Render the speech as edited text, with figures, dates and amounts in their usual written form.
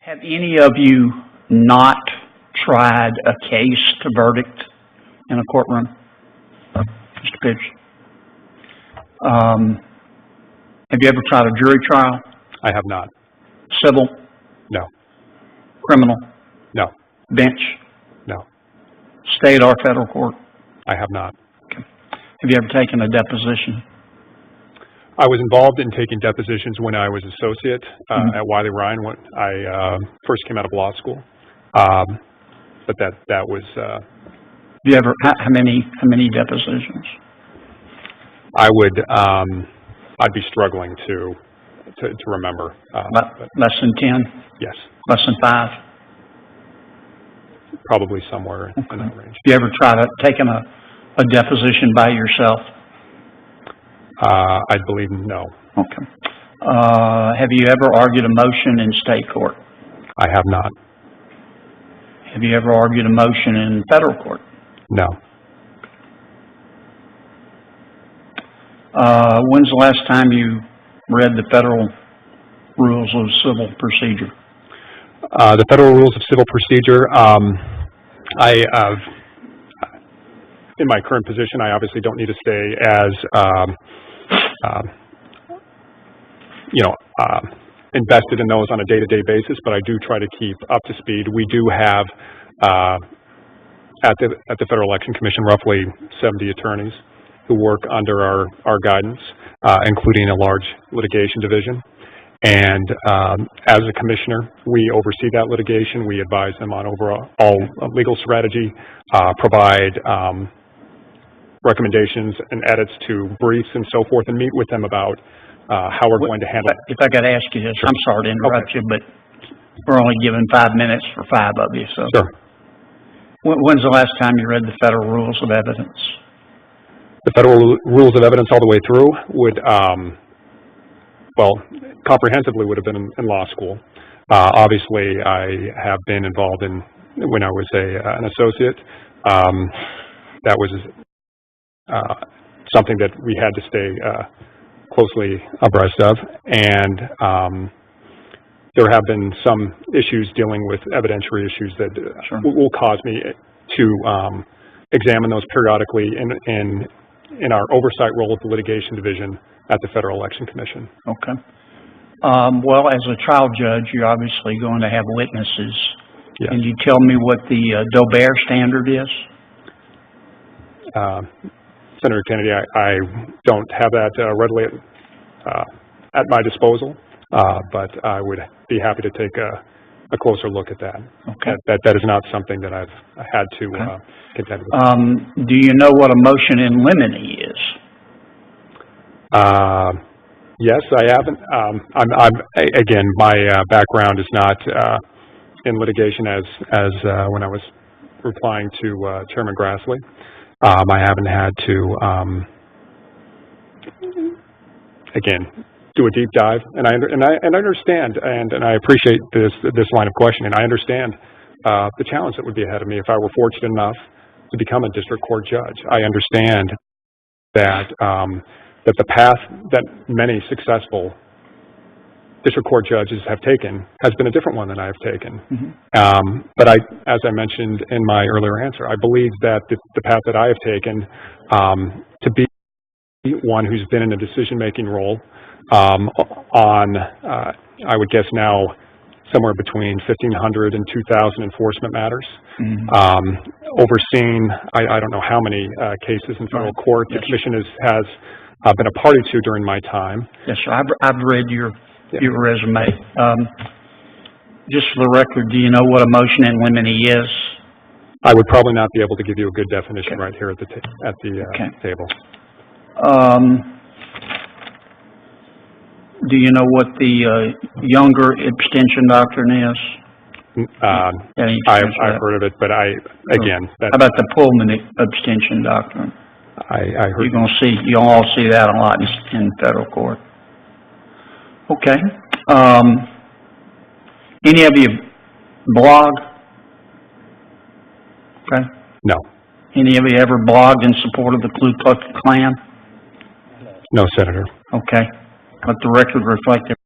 Have any of you not tried a case to verdict in a courtroom? Mr. Pitts? Have you ever tried a jury trial? I have not. Civil? No. Criminal? No. Bench? No. State or federal court? I have not. Okay. Have you ever taken a deposition? I was involved in taking depositions when I was associate at WION when I first came out of law school. But that was. You ever how many depositions? I would. I'd be struggling to remember. Less than 10? Yes. Less than 5? Probably somewhere in that range. You ever try to taken a deposition by yourself? I believe no. Okay. Have you ever argued a motion in state court? I have not. Have you ever argued a motion in federal court? No. When's the last time you read the federal rules of civil procedure? The federal rules of civil procedure, in my current position, I obviously don't need to stay as, invested in those on a day-to-day basis, but I do try to keep up to speed. We do have, at the Federal Election Commission, roughly 70 attorneys who work under our guidance, including a large litigation division. And as a commissioner, we oversee that litigation. We advise them on all legal strategy, provide recommendations and edits to briefs and so forth, and meet with them about how we're going to handle it. If I could ask you this, sure. I'm sorry to interrupt you, but we're only given 5 minutes for 5 of you. So, sure. When's the last time you read the Federal Rules of Evidence? The Federal Rules of Evidence all the way through would, comprehensively would have been in law school. Obviously, I have been involved in, when I was an associate, that was something that we had to stay closely abreast of. And there have been some issues dealing with evidentiary issues that sure. will cause me to examine those periodically in our oversight role at the litigation division at the Federal Election Commission. Okay. Well, as a trial judge, you're obviously going to have witnesses. Yes. Can you tell me what the Doe-Bear standard is? Senator Kennedy, I don't have that readily at my disposal, but I would be happy to take a closer look at that. Okay. That is not something that I've had to contend with. Do you know what a motion in limine is? Yes, I haven't. Again, my background is not in litigation as when I was replying to Chairman Grassley. I haven't had to, again, do a deep dive, and I understand, and I appreciate this line of questioning. I understand the challenge that would be ahead of me if I were fortunate enough to become a district court judge. I understand that that the path that many successful district court judges have taken has been a different one than I have taken. Mm-hmm. But as I mentioned in my earlier answer, I believe that the path that I have taken to be one who's been in a decision-making role on, I would guess now, somewhere between 1,500 and 2,000 enforcement matters, overseeing, I don't know how many cases in federal court the commission has been a party to during my time. Yes, sir. I've read your resume. Just for the record, do you know what a motion in limine is? I would probably not be able to give you a good definition right here at the table. Do you know what the younger abstention doctrine is? I've heard of it, but again. How about the Pullman abstention doctrine? I heard. You'll all see that a lot in federal court. Okay. Any of you blog? Okay. No. Any of you ever blogged in support of the Ku Klux Klan? No, Senator. Okay. Let the record reflect it.